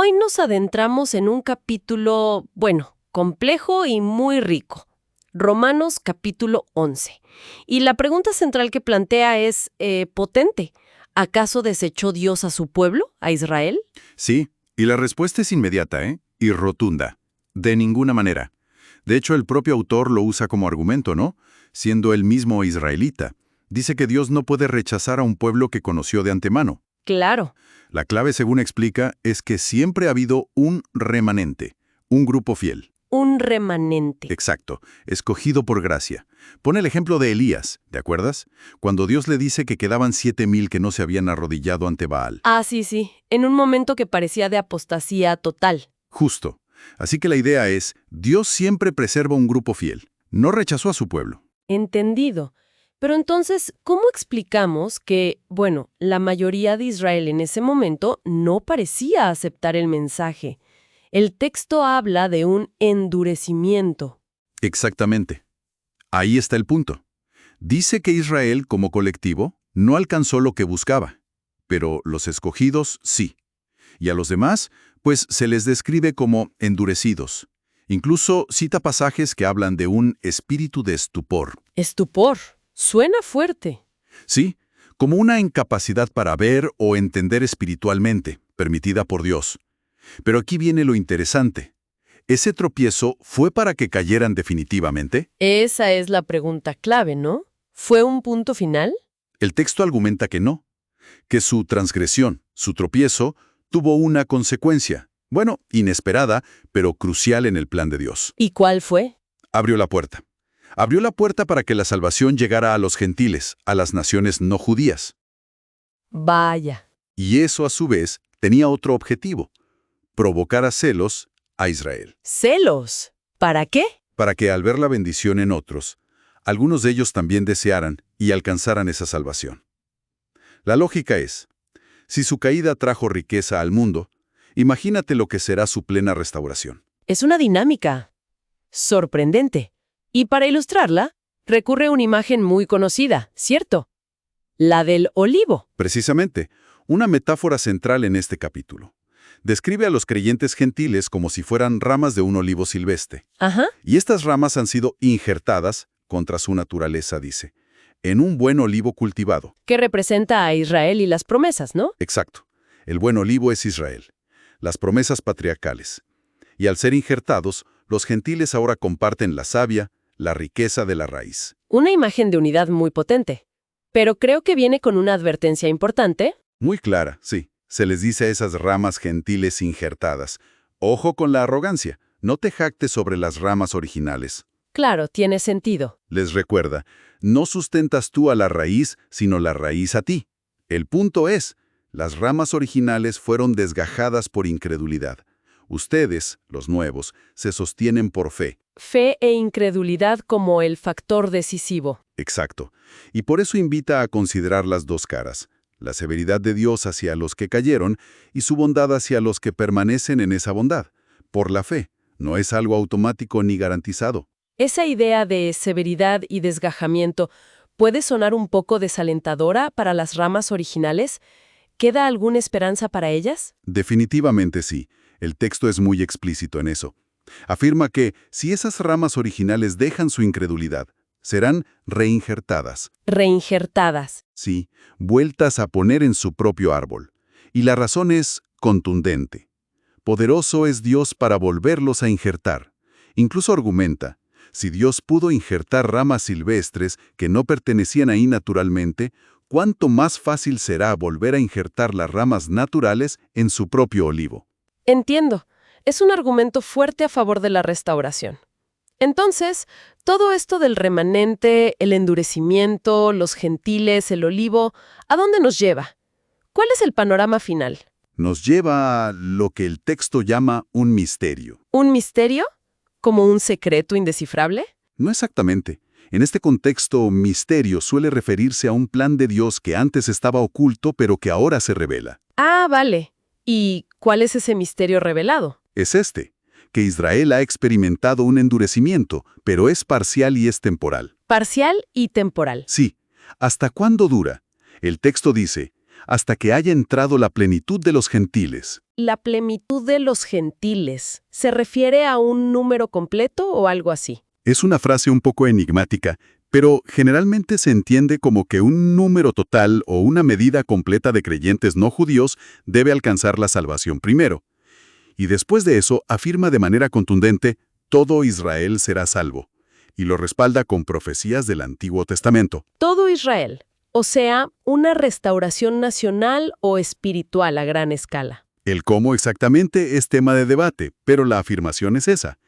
Hoy nos adentramos en un capítulo, bueno, complejo y muy rico. Romanos capítulo 11. Y la pregunta central que plantea es potente. ¿Acaso desechó Dios a su pueblo, a Israel? Sí, y la respuesta es inmediata, y rotunda. De ninguna manera. De hecho, el propio autor lo usa como argumento, ¿no? Siendo él mismo israelita. Dice que Dios no puede rechazar a un pueblo que conoció de antemano. Claro. La clave, según explica, es que siempre ha habido un remanente, un grupo fiel. Un remanente. Exacto, escogido por gracia. Pone el ejemplo de Elías, ¿te acuerdas? Cuando Dios le dice que quedaban 7,000 que no se habían arrodillado ante Baal. Ah, sí. En un momento que parecía de apostasía total. Justo. Así que la idea es, Dios siempre preserva un grupo fiel. No rechazó a su pueblo. Entendido. Pero entonces, ¿cómo explicamos que, bueno, la mayoría de Israel en ese momento no parecía aceptar el mensaje? El texto habla de un endurecimiento. Exactamente. Ahí está el punto. Dice que Israel, como colectivo, no alcanzó lo que buscaba, pero los escogidos sí. Y a los demás, pues se les describe como endurecidos. Incluso cita pasajes que hablan de un espíritu de estupor. Estupor. Suena fuerte. Sí, como una incapacidad para ver o entender espiritualmente, permitida por Dios. Pero aquí viene lo interesante. ¿Ese tropiezo fue para que cayeran definitivamente? Esa es la pregunta clave, ¿no? ¿Fue un punto final? El texto argumenta que no, que su transgresión, su tropiezo, tuvo una consecuencia, bueno, inesperada, pero crucial en el plan de Dios. ¿Y cuál fue? Abrió la puerta. Abrió la puerta para que la salvación llegara a los gentiles, a las naciones no judías. Vaya. Y eso, a su vez, tenía otro objetivo: provocar a celos a Israel. ¿Celos? ¿Para qué? Para que al ver la bendición en otros, algunos de ellos también desearan y alcanzaran esa salvación. La lógica es, si su caída trajo riqueza al mundo, imagínate lo que será su plena restauración. Es una dinámica sorprendente. Y para ilustrarla, recurre a una imagen muy conocida, ¿cierto? La del olivo. Precisamente, una metáfora central en este capítulo. Describe a los creyentes gentiles como si fueran ramas de un olivo silvestre. Ajá. Y estas ramas han sido injertadas, contra su naturaleza, dice, en un buen olivo cultivado. Que representa a Israel y las promesas, ¿no? Exacto. El buen olivo es Israel. Las promesas patriarcales. Y al ser injertados, los gentiles ahora comparten la savia, la riqueza de la raíz. Una imagen de unidad muy potente. Pero creo que viene con una advertencia importante. Muy clara, sí. Se les dice a esas ramas gentiles injertadas: ojo con la arrogancia, no te jactes sobre las ramas originales. Claro, tiene sentido. Les recuerda, no sustentas tú a la raíz, sino la raíz a ti. El punto es, las ramas originales fueron desgajadas por incredulidad. Ustedes, los nuevos, se sostienen por fe. Fe e incredulidad como el factor decisivo. Exacto. Y por eso invita a considerar las dos caras: la severidad de Dios hacia los que cayeron y su bondad hacia los que permanecen en esa bondad. Por la fe, no es algo automático ni garantizado. Esa idea de severidad y desgajamiento puede sonar un poco desalentadora para las ramas originales. ¿Queda alguna esperanza para ellas? Definitivamente sí. El texto es muy explícito en eso. Afirma que, si esas ramas originales dejan su incredulidad, serán reinjertadas. Reinjertadas. Sí, vueltas a poner en su propio árbol. Y la razón es contundente. Poderoso es Dios para volverlos a injertar. Incluso argumenta, si Dios pudo injertar ramas silvestres que no pertenecían ahí naturalmente, ¿cuánto más fácil será volver a injertar las ramas naturales en su propio olivo? Entiendo. Es un argumento fuerte a favor de la restauración. Entonces, todo esto del remanente, el endurecimiento, los gentiles, el olivo, ¿a dónde nos lleva? ¿Cuál es el panorama final? Nos lleva a lo que el texto llama un misterio. ¿Un misterio? ¿Como un secreto indescifrable? No exactamente. En este contexto, misterio suele referirse a un plan de Dios que antes estaba oculto, pero que ahora se revela. Ah, vale. ¿Y cuál es ese misterio revelado? Es que Israel ha experimentado un endurecimiento, pero es parcial y es temporal. Parcial y temporal. Sí. ¿Hasta cuándo dura? El texto dice, hasta que haya entrado la plenitud de los gentiles. La plenitud de los gentiles, ¿se refiere a un número completo o algo así? Es una frase un poco enigmática, pero generalmente se entiende como que un número total o una medida completa de creyentes no judíos debe alcanzar la salvación primero. Y después de eso afirma de manera contundente, todo Israel será salvo, y lo respalda con profecías del Antiguo Testamento. Todo Israel, o sea, una restauración nacional o espiritual a gran escala. El cómo exactamente es tema de debate, pero la afirmación es esa.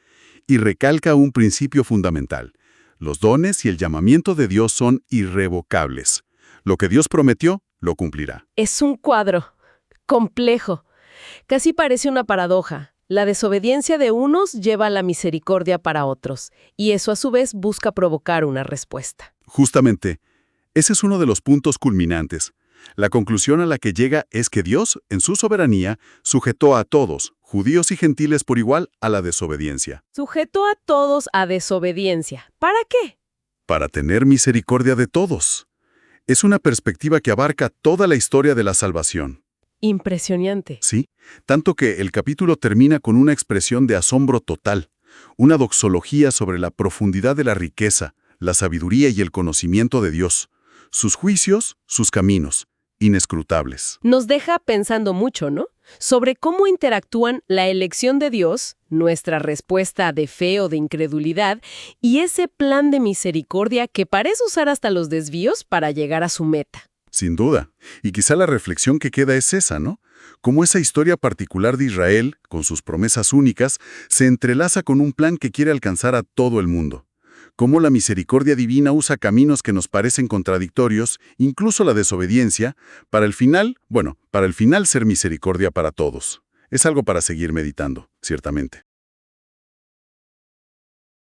Y recalca un principio fundamental. Los dones y el llamamiento de Dios son irrevocables. Lo que Dios prometió, lo cumplirá. Es un cuadro complejo. Casi parece una paradoja. La desobediencia de unos lleva a la misericordia para otros, y eso a su vez busca provocar una respuesta. Justamente, ese es uno de los puntos culminantes. La conclusión a la que llega es que Dios, en su soberanía, sujetó a todos, judíos y gentiles por igual, a la desobediencia. Sujetó a todos a desobediencia. ¿Para qué? Para tener misericordia de todos. Es una perspectiva que abarca toda la historia de la salvación. Impresionante. Sí, tanto que el capítulo termina con una expresión de asombro total, una doxología sobre la profundidad de la riqueza, la sabiduría y el conocimiento de Dios, sus juicios, sus caminos, inescrutables. Nos deja pensando mucho, ¿no? Sobre cómo interactúan la elección de Dios, nuestra respuesta de fe o de incredulidad, y ese plan de misericordia que parece usar hasta los desvíos para llegar a su meta. Sin duda. Y quizá la reflexión que queda es esa, ¿no? Cómo esa historia particular de Israel, con sus promesas únicas, se entrelaza con un plan que quiere alcanzar a todo el mundo. Cómo la misericordia divina usa caminos que nos parecen contradictorios, incluso la desobediencia, para el final ser misericordia para todos. Es algo para seguir meditando, ciertamente.